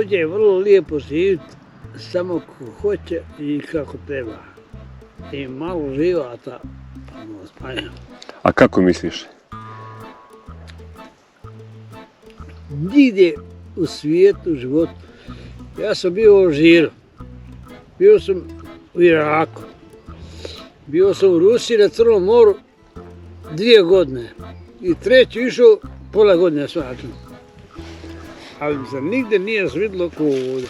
Ovdje je vrlo lijepo živjeti, samo ko hoće i kako treba. I malo života. A kako misliš? Nigdje u svijetu, životu. Ja sam bio u Alžiru, bio sam u Iraku, bio sam u Rusiji na Crnom moru 2 godine i treći išao pola godine svačno. Ali mi se nigdje nije svidlo kao ovdje.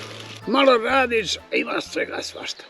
Malo radiš, a ima svega svašta.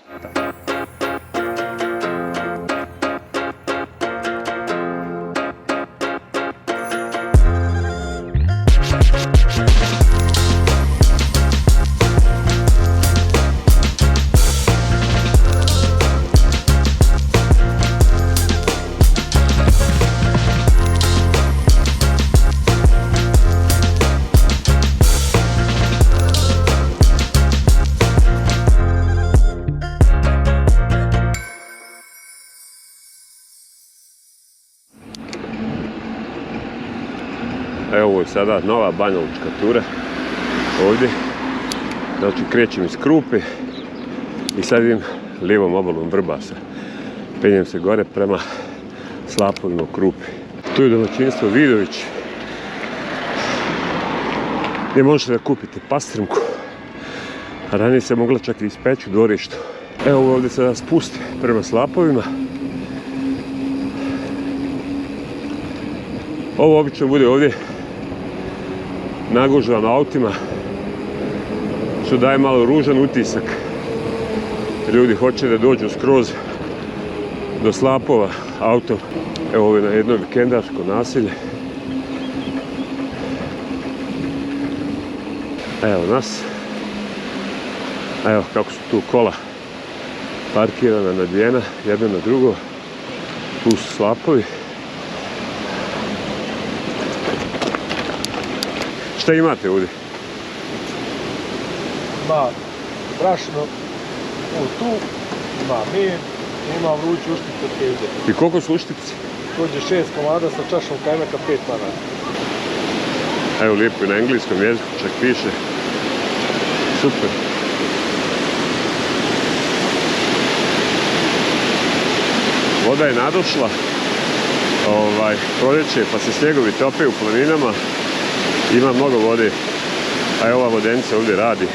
Evo ovo je sada nova Banja Lučka tura ovdje. Znači krećem iz Krupe i sad idem lijevom obalom Vrbasa. Penjem se gore prema Slapovima u Krupi. Tu je domaćinstvo Vidović gdje možete da kupite pastrmku. A ranije se mogla čak i ispeći u dvorištu. Evo ovdje sada spust prema Slapovima. Ovo obično bude ovdje nagužvan autima, što daje malo ružan utisak. Ljudi hoće da dođu skroz do Slapova autom. Evo ovo je na jedno vikendarsko naselje. Evo nas. Evo kako su tu kola parkirana, nadvijena, jedno na drugo. Tu su Slapovi. Šta imate ovdje? Ima brašno, tu ima med, ima vruću ušticu od kevde. I koliko su uštici? Dođe 6 komada sa čašom kajmaka 5 manata. Evo lijepo je na engleskom jeziku, čak piše. Super. Voda je nadošla, proljeće pa se snjegovi tope u planinama. Ima mnogo vode, a ova vodenica ovdje radi.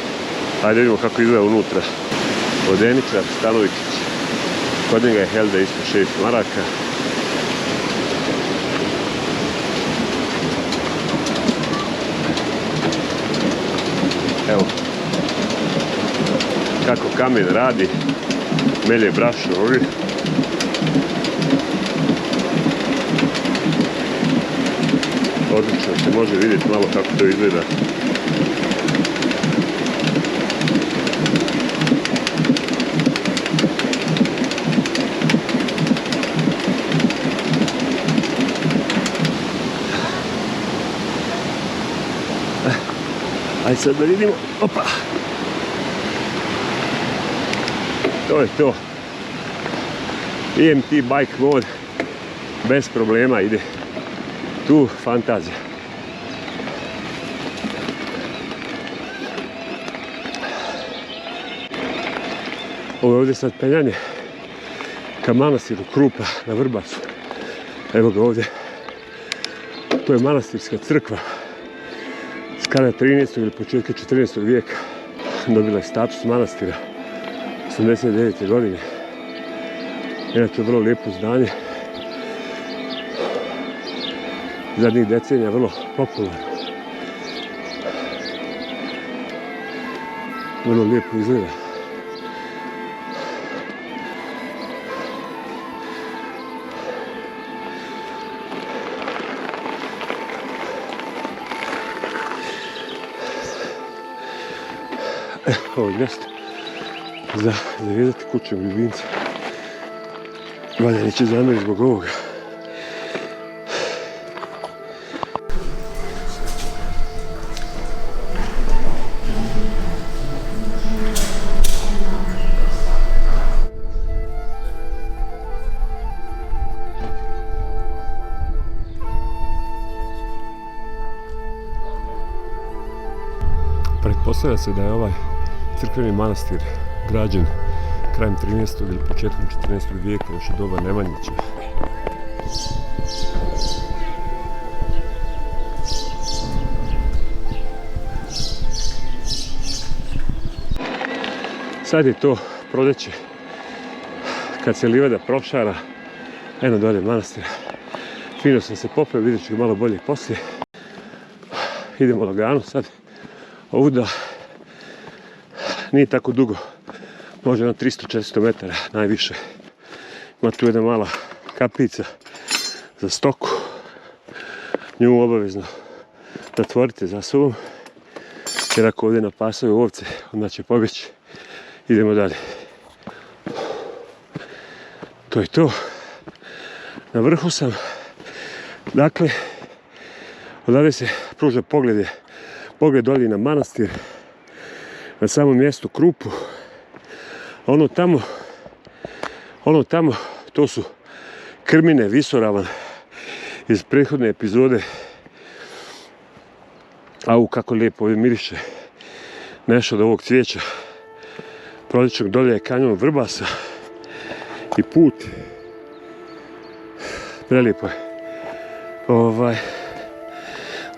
Ajde vidimo kako izgleda unutra. Vodeničar Stanovičić. Kod njega je Helda isto 6 maraka. Evo kako kamen radi. Melje brašno ovdje. Odlično se može vidjeti malo kako to izgleda. Ajde sad da vidimo. Opa! To je to. EMT bike mod bez problema ide. Tu fantazija. Ovo je ovdje sad penjanje ka manastiru Krupa na Vrbasu. Evo ga ovdje. To je manastirska crkva s kraja 13. ili početka 14. vijeka. Dobila je status manastira 89. godine. Inače vrlo lijepo zdanje. Zadnjih decenija vrlo popularno. Vrlo lijepo izgleda. Ovo je mjesto za zavezati kućnog ljubimca. Valja neće zamjeriti zbog ovoga. Pretpostavlja se da je ovaj crkveni manastir građen krajem 13. ili početkom 14. vijeka, još u doba Nemanjića. Sad je to proljeće, kad se livada prošara, eno dolje manastira. Fino sam se popeo, vidjet ću ga malo bolje poslije. Idemo lagano sad ovuda. Nije tako dugo, možda na 300-400 metara najviše. Ima tu jedna mala kapica za stoku. Nju obavezno zatvorite za sobom, jer ako ovdje napasaju ovce, onda će pobjeći. Idemo dalje. To je to. Na vrhu sam. Dakle, odavde se pruža pogled dolje na manastir, na samom mjestu Krupu. Ono tamo, to su krmine, visoravan iz prethodne epizode. Au, kako lijepo ovdje miriše nešto od ovog cvijeća. Proljećnog dolje je kanjon Vrbasa i put. Prelijepo je.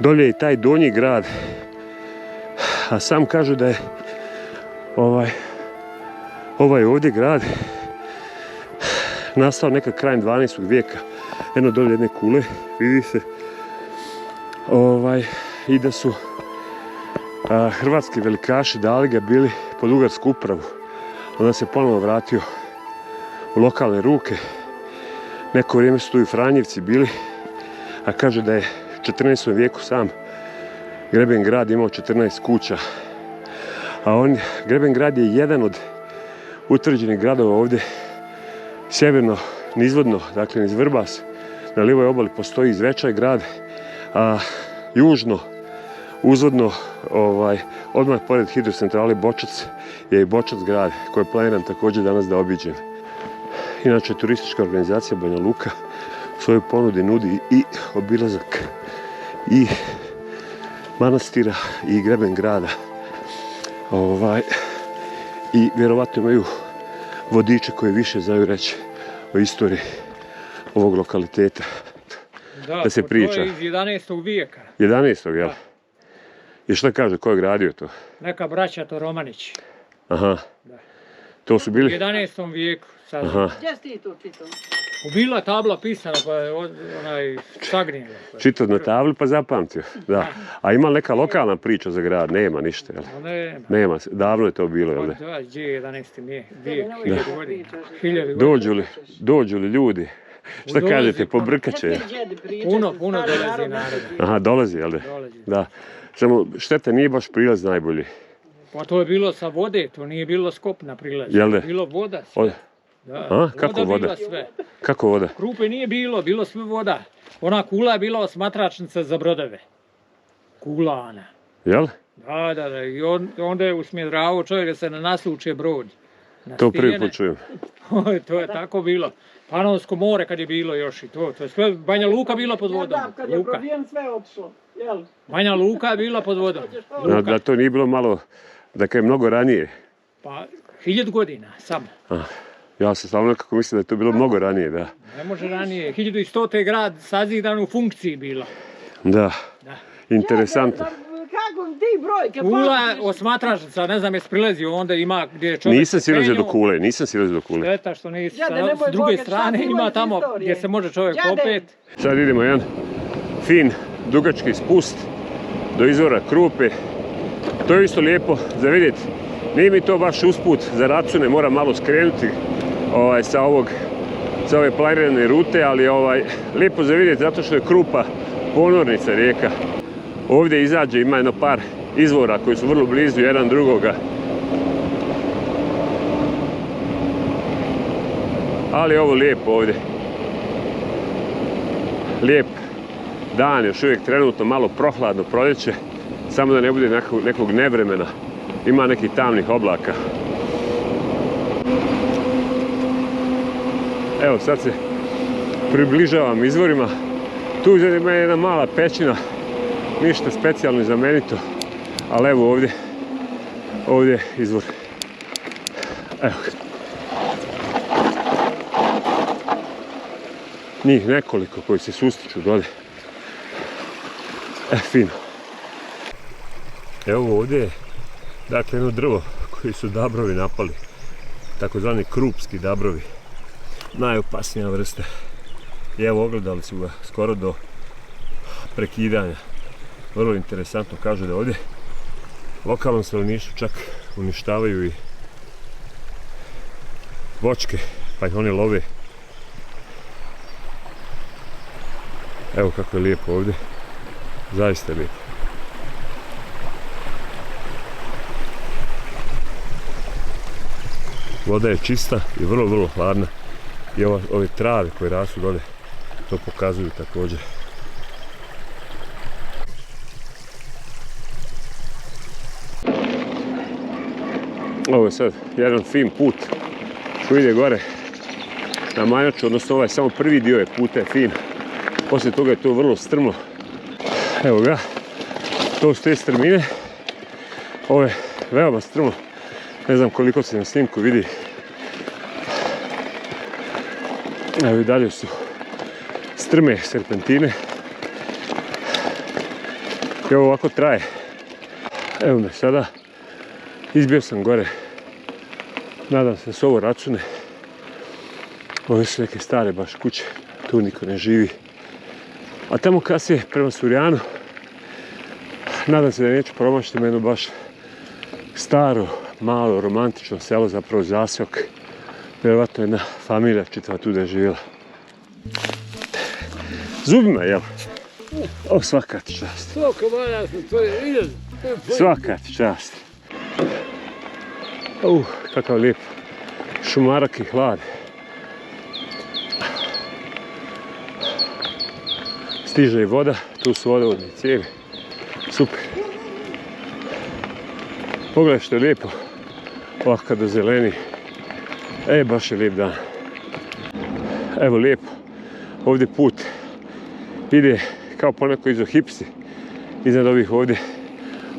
Dolje je i taj donji grad, a sam kažu da je ovaj ovdje grad nastao nekad krajem 12. vijeka. Jedno dolje jedne kule, vidi se. I da su hrvatski velikaši dali ga bili pod ugarsku upravu. Onda se ponovno vratio u lokalne ruke. Neko vrijeme su tu i Franjevci bili, a kaže da je u 14. vijeku sam Grebengrad imao 14 kuća. A Grebengrad je jedan od utvrđenih gradova ovdje sjeverno, nizvodno, dakle niz Vrbas. Na lijevoj obali postoji Zvečaj grad, a južno, uzvodno, odmah pored hidrocentrale Bočac je i Bočac grad, koji planiram također danas da obiđem. Inače, turistička organizacija Banja Luka u svojoj ponudi nudi i obilazak i manastira i Grebengrada. I vjerovatno imaju vodiče koji više znaju reći o istoriji ovog lokaliteta. Da se priča. To je iz 11. vijeka. 11. jel? I šta kaže, ko je gradio to? Neka braća to Romanić. Aha. Da. To su bili? U 11. vijeku. Aha. Gdje si ti to čitao? Bila tabla pisana pa je onaj sagnijela. Čitao na tabli pa zapamtio. Da. A ima neka lokalna priča za grad? Nema ništa, jel? Nema. Davno je to bilo, jel? Da, gdje je 11. vijek? 1000 godina. Dođu li ljudi? Šta kažete, pobrkaće? Puno dolazi narod. Aha, dolazi, jel? Da. Samo šteta, nije baš prilaz najbolji. Pa to je bilo sa vode, to nije bilo skopna prilaz. Jel da? Bilo voda sve. A, kako voda? Sve. Kako voda? Krupe nije bilo sve voda. Ona kula je bila osmatračnica za brodove. Kula ona. Jel? Da. I onda je usmjedravao čovjek da se ne nasluče brod. To prvi put čujem. To je tako bilo. Panonsko more kad je bilo još i to. To je sve, Banja Luka bila pod vodom. Ja, kad je probijen sve otišlo. Jel? Banja Luka je bila pod vodom. Da to nije bilo malo, dakle mnogo ranije. Pa 1000 godina samo. Ja sam stalno nekako mislim da je to bilo mnogo ranije, da. Ne može ranije. 1100. grad sazidan u funkciji bila. Da. Interesantno. Kako ti brojke? Kula osmatračnica, ne znam jesi prilazio onda ima gdje je čovjek... Nisam silazio do kule. Šteta što nisi. S druge strane ima tamo gdje se može čovjek popet. Sad idemo jedan fin, dugački spust do izvora Krupe. To je isto lijepo za vidjeti. Nije mi to baš usput za Racune, moram malo skrenuti sa ove planirane rute, ali lijepo za vidjeti zato što je Krupa ponornica rijeka. Ovdje izađe, ima jedno par izvora koji su vrlo blizu jedan drugoga. Ali ovo lijepo ovdje. Lijep dan, još uvijek trenutno malo prohladno proljeće, samo da ne bude nekog nevremena. Ima nekih tamnih oblaka. Evo sad se približavam izvorima. Tu ima jedna mala pećina, ništa specijalno i znamenito, ali evo ovdje Ovdje je izvor. Evo ga. Njih nekoliko koji se sustiču dole. Fino. Evo ovdje je, dakle, jedno drvo koji su dabrovi napali. Takozvani krupski dabrovi. Najopasnija vrsta. I evo, ogledali su ga skoro do prekidanja. Vrlo interesantno, kažu da ovdje lokalnom stanovništvu čak uništavaju i voćke, pa ih oni love. Evo kako je lijepo ovdje, zaista je lijepo. Voda je čista i vrlo, vrlo hladna. I ove trave koje rastu dole to pokazuju također. Ovo je sad jedan fin put koji ide gore na Manjaču, odnosno ovaj samo prvi dio je puta je fin. Poslije toga je to vrlo strmo. Evo ga, to su te strmine. Ovo je veoma strmo. Ne znam koliko se na snimku vidi. Evo i dalje su strme serpentine. I ovo ovako traje. Evo me sada. Izbio sam gore. Nadam se da su ovo racune. Ove su neke stare baš kuće. Tu niko ne živi. A tamo kasnije prema Surjanu. Nadam se da neću promašiti jedno baš staro, malo, romantično selo, zapravo zaseok. Vjerovatno jedna familija čitava tu da je živjela. Zubima, jel? O, svaka ti čast. Svaka ti čast. Kakav lijep šumarak i hlad. Stiže i voda, tu su vodovodne cijevi. Super. Pogledaj što je lijepo. Ovako kada zeleni. Baš je lijep dan. Evo lijepo. Ovdje put ide kao poneko izo Hipsi. Iznad ovih ovdje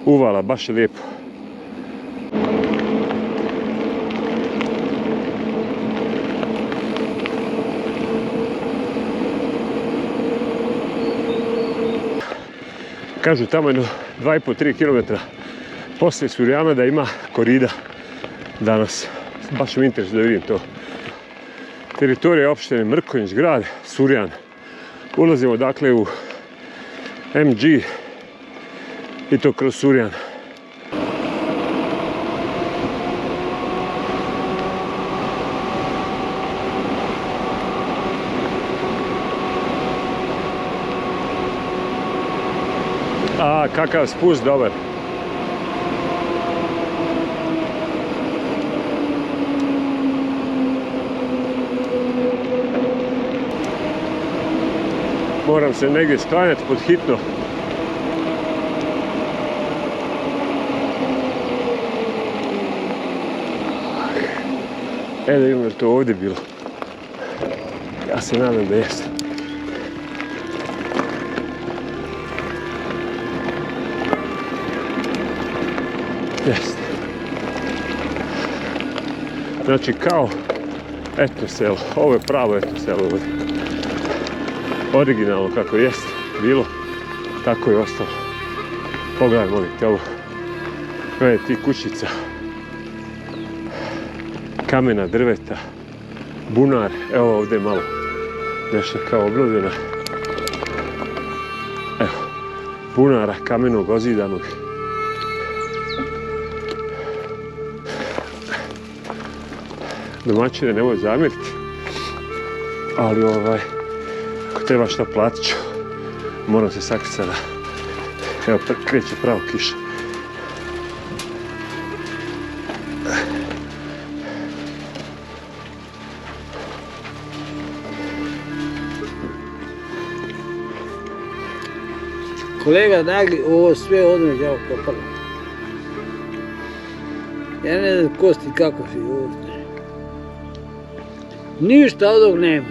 uvala. Baš je lijepo. Kažu tamo jedno 2,5-3 km poslije Surjana da ima korida danas. Baš mi interesuje da vidim to. Teritorija opštine Mrkonjić, grad Surjan. Ulazimo dakle u MG i to kroz Surjan. Kakav spust dobar. Moram se negdje sklanjati pod hitno. Da vidimo je to ovdje bilo. Ja se nadam da jeste. Jeste. Znači kao etno selo. Ovo je pravo etno selo ovdje. Originalno kako jeste bilo, tako je ostalo. Pogledaj, molim te ovo. Gledaj ti kućica. Kamena, drveta, bunar. Evo ovdje je malo nešto kao obnovljena. Evo, bunara kamenog ozidanog. Domaćine nemoj zamjeriti, ali ako treba šta platit ću, moram se sakriti sada. Evo, kreće pravo kiša. Kolega Nagli, ovo sve odmeđa kopalo. Ja ne znam kosti kako si ovdje. Ništa od ovog nema.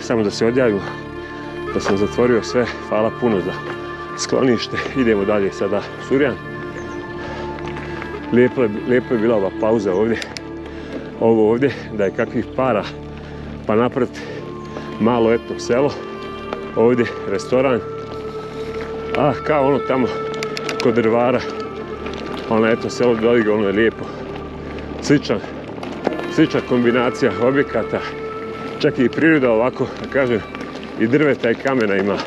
Samo da se odjavimo, da sam zatvorio sve. Hvala puno za sklonište. Idemo dalje sada u Surjan. Lijepo je bila ova pauza ovdje. Ovo ovdje, da je kakvih para, pa napraviti malo etno selo. Ovdje restoran. A kao ono tamo kod Drvara. Ono etno selo Doliga, ono je lijepo. Slična kombinacija objekata. Čak i priroda ovako, da kažem, i drveta i kamena ima.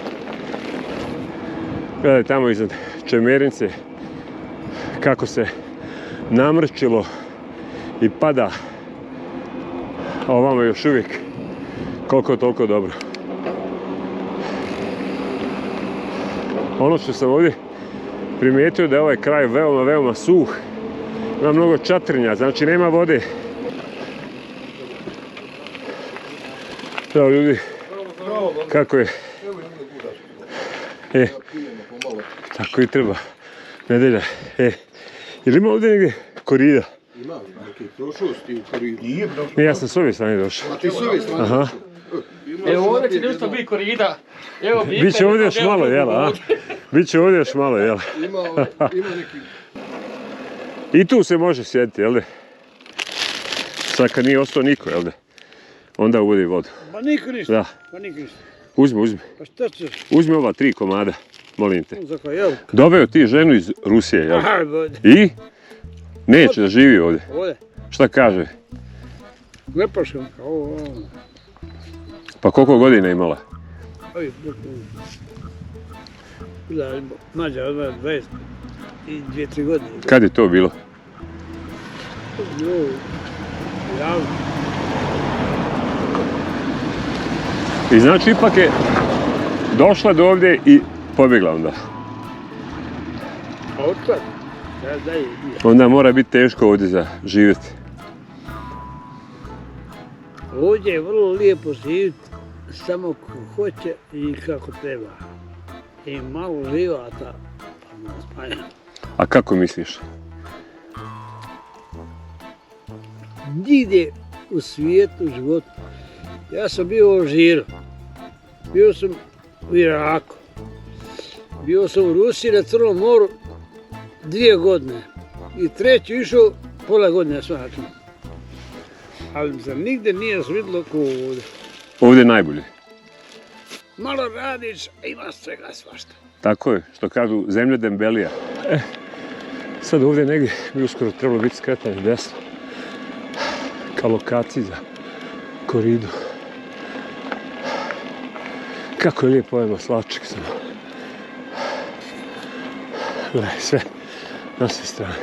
Gledaj tamo iznad Čemernice kako se namrčilo i pada, a ovamo je još uvijek koliko toliko dobro. Ono što sam ovdje primijetio da je ovaj kraj veoma suh, ima mnogo čatrinja, znači nema vode. Evo ljudi, kako je? Tako i treba. Nedelja. Ili ima ovdje negdje korida? Ima, neki prošao si ti u koridu. Nije prošao. Ne, ja sam s ove strane došao. A ti s ove strane Aha. došao? Evo ovdje će nešto biti korida. Evo, Biće ovdje još malo, jel? Biće ovdje još malo, jel? Ima neki... I tu se može sjediti, jel? Sad kad nije ostao niko, jel? Onda uvodi vodu. Pa niko ništa. Da. Pa niko ništa. Uzmi. Pa šta ćeš? Uzmi ova 3 komada, molim te. Za koja jelka? Doveo ti ženu iz Rusije, jel? Aha, bode. I? Neće da živi ovdje. Ovdje. Šta kaže? Lepaškom. Ovo. Pa koliko godina imala? Ovi, bila mlađa od vas 20 i 2-3 godine. Kad je to bilo? Javno. I znači ipak je došla do ovdje i pobjegla onda. A otkad? Ja dalje nije. Onda mora biti teško ovdje za živjeti. Ovdje je vrlo lijepo živjeti, samo ko hoće i kako treba. I malo života, pa nas spanja. A kako misliš? Nigdje u svijetu, životu. Ja sam bio u Alžiru, bio sam u Iraku, bio sam u Rusiji na Crnom moru 2 godine i treću išao pola godine svačno. Ali mi se nigdje nije svidlo kao ovdje. Ovdje je najbolje. Malo radiš, a ima svega svašta. Tako je, što kažu zemlja dembelija. Sad ovdje negdje bi uskoro trebalo biti skretanje desno. Ka lokaciji za koridu. Kako je lijepo ovaj maslačak samo. Gledaj, sve na sve strane.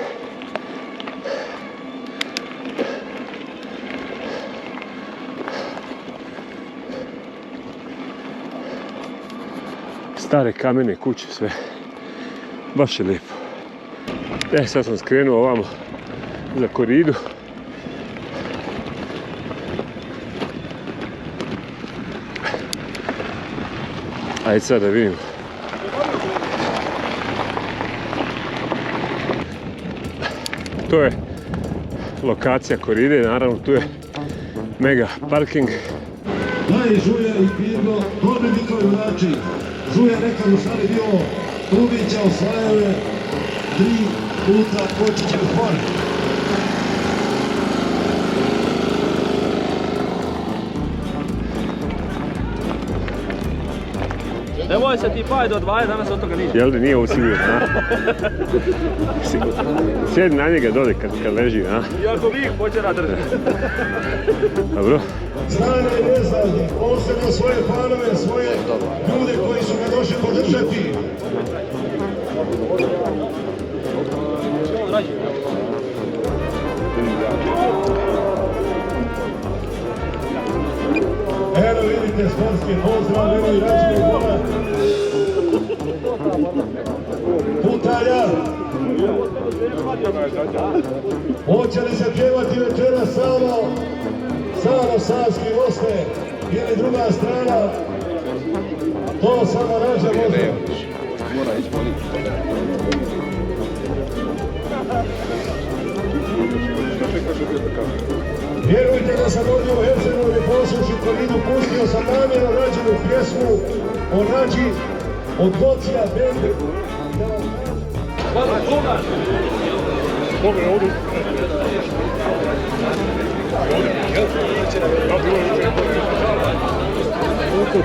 Stare kamene kuće, sve. Baš je lijepo. Sad sam skrenuo ovamo za koridu. Ajde sad da vidimo. To je lokacija koride, naravno tu je mega parking. Daj Žuja i Pirno, dobri Nikovi vrači. Žuja nekad u stvari bio Trubića osvajale 3 puta Kočićev spor. Nemoj se ti paj do 20, danas od toga ništa. Jel da nije ovo sigurno, a? Sjedi na njega dole kad leži, a? I ako vi počera držati. Dobro. Strane i neznanje, posebno svoje fanove, svoje ljude koji su ga došli podržati. Evo vidite sportski pozdrav, evo i račni gola. Putalja. Hoće li se pjevati večera samo Savski goste ili druga strana? To samo naša može. Vjerujte da sam ovdje u Hercegovini poslušao koridu, pustio sam namjerno rađenu pjesmu o Nađi od Gocija Bende. Koliko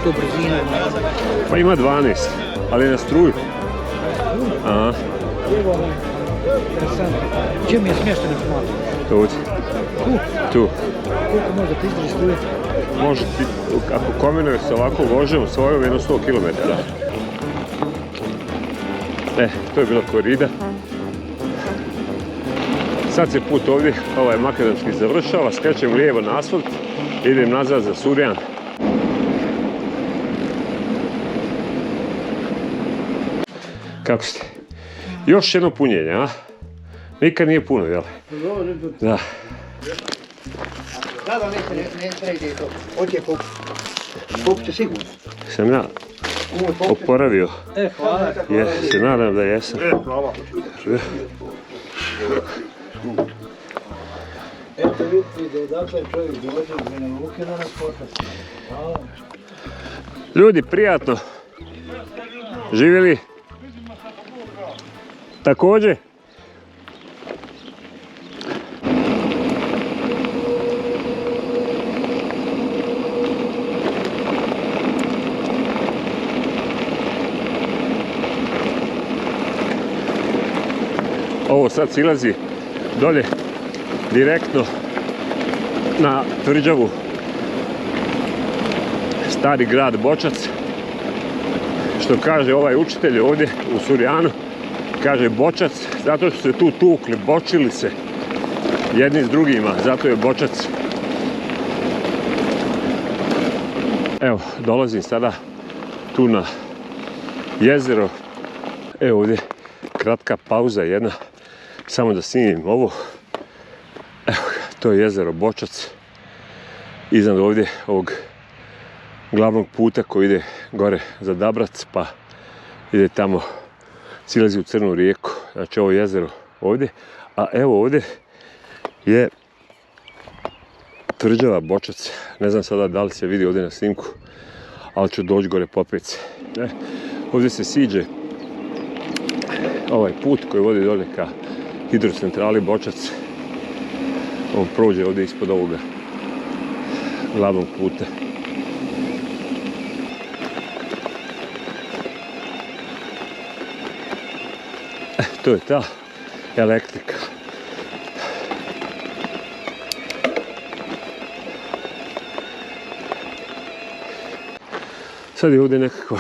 to brzina ima? Pa ima 12, ali na struju. Aha, Evo ovaj, interesantno. Gdje mi je smješten informator? to ovdje. Tu. Koliko može da ti izdrži struje? Može ti, ako kombinuje se ovako vožemo svojom jedno 100 km. To je bila korida. Sad se put ovdje, ovaj makadamski završava, skrećem lijevo na asfalt, idem nazad za Surjan. Kako ste? Još jedno punjenje, a? Nikad nije puno, jel? Da. Da, ne ide to. Hoće popće sigurno. Sam ja oporavio. Hvala. Se nadam da jesam. Hvala. Eto vidite da odakle čovjek dođe u Banja Luke da nas pokaže. Hvala. Ljudi, prijatno. Živjeli? Također? Ovo sad silazi dolje direktno na tvrđavu stari grad Bočac. Što kaže ovaj učitelj ovdje u Surjanu, kaže Bočac zato što se tu tukli, bočili se jedni s drugima, zato je Bočac. Evo, dolazim sada tu na jezero. Evo ovdje kratka pauza jedna, samo da snimim ovo. Evo, to je jezero Bočac. Iznad ovdje ovog glavnog puta koji ide gore za Dabrac, pa ide tamo, silazi u Crnu rijeku. Znači ovo jezero ovdje. A evo ovdje je tvrđava Bočac. Ne znam sada da li se vidi ovdje na snimku, ali ću doći gore popet se. Ovdje se siđe ovaj put koji vodi dolje ka hidrocentrali Bočac. On prođe ovdje ispod ovoga glavnog puta. To je ta elektrika. Sad je ovdje nekakva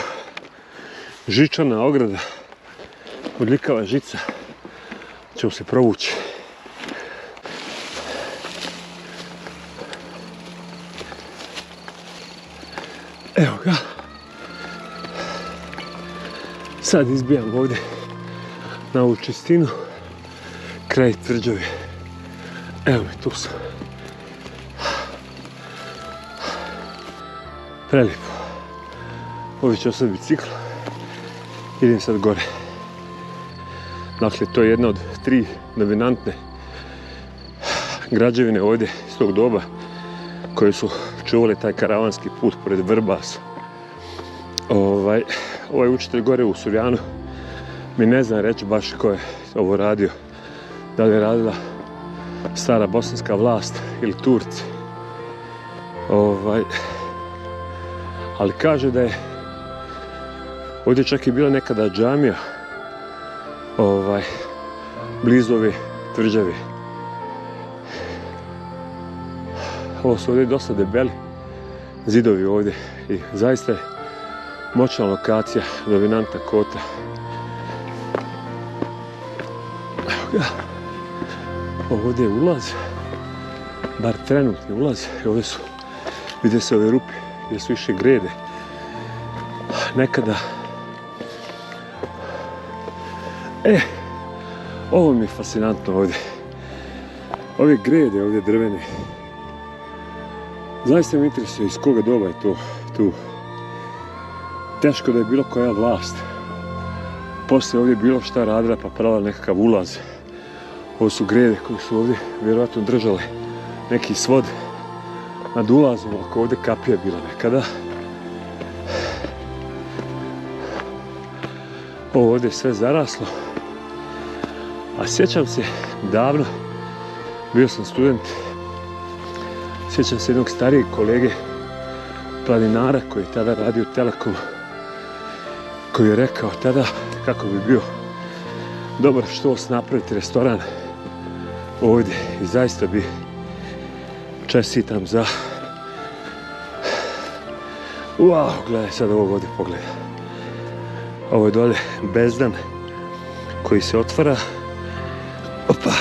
žičana ograda, odlikava žica. Ćemo se provući. Evo ga. Sad izbijam ovdje na ovu čistinu, kraj tvrđave. Evo me, tu sam. Prelijepo. Ovdje ću sad bicikl. Idem sad gore. Dakle, to je jedna od 3 dominantne građevine ovdje iz tog doba koje su čuvali taj karavanski put pored Vrbasa. Ovaj učitelj gore u Surjanu mi ne znam reći baš ko je ovo radio. Da li je radila stara bosanska vlast ili Turci. Ali kaže da je ovdje čak i bila nekada džamija blizu ove tvrđave. Ovo su ovdje dosta debeli zidovi ovdje i zaista je moćna lokacija, dominantna kota. Evo ga. Ovdje je ulaz, bar trenutni ulaz. Ovdje su, vide se ove rupe gdje su više grede. Nekada ovo mi je fascinantno ovdje. Ove grede ovdje drvene. Zaista me interesuje iz koga doba je to tu. Teško da je bilo koja vlast poslije ovdje bilo šta radila pa pravila nekakav ulaz. Ovo su grede koje su ovdje vjerojatno držale neki svod nad ulazom, ako ovdje kapija bila nekada. Ovo ovdje je sve zaraslo. A sjećam se davno. Bio sam student. Sjećam se jednog starijeg kolege planinara koji je tada radio u Telekomu, koji je rekao tada kako bi bio dobar štos napraviti restoran ovdje i zaista bi čestitam za... Wow, gledaj sad ovog ovdje pogleda. Ovo je dolje bezdan koji se otvara. Opa!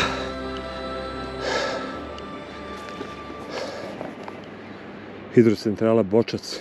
Hidrocentrala Bočac.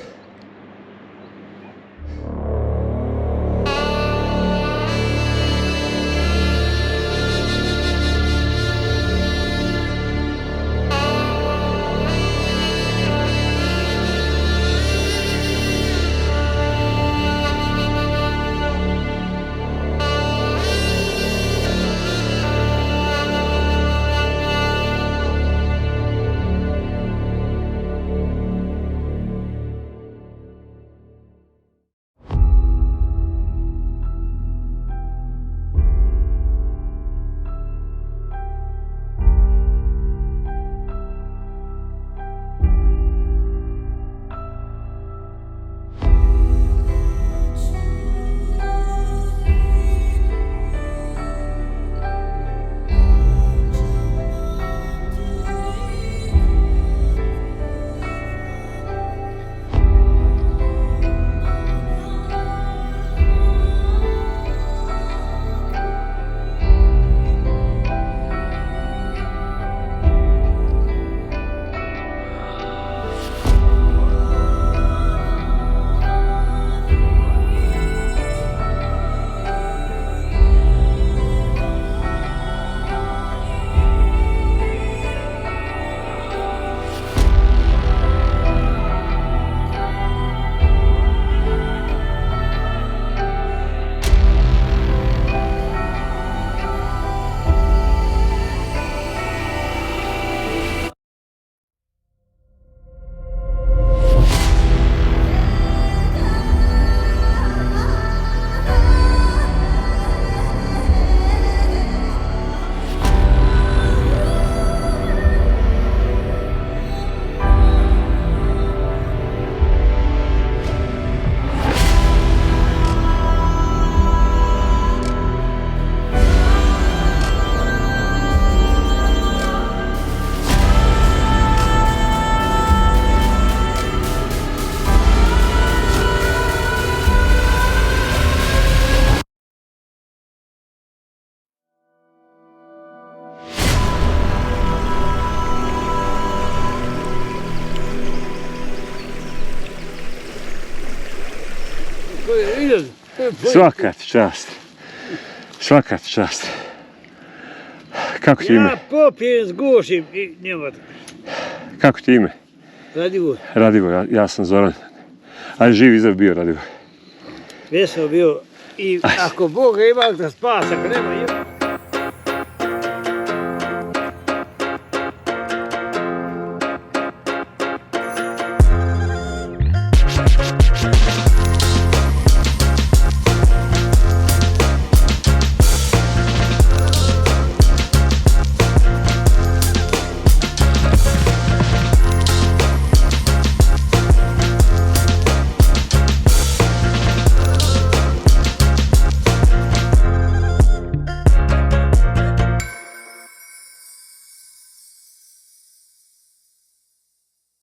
Svaka ti čast. Svaka ti čast. Kako ti ime? Ja popijem, zgušim i nema. Kako ti ime? Radivoj. Radivoj, ja sam Zoran. Aj živ i zdrav bio Radivoj. Već sam bio i ako Boga ima da spasa, ako nema ima.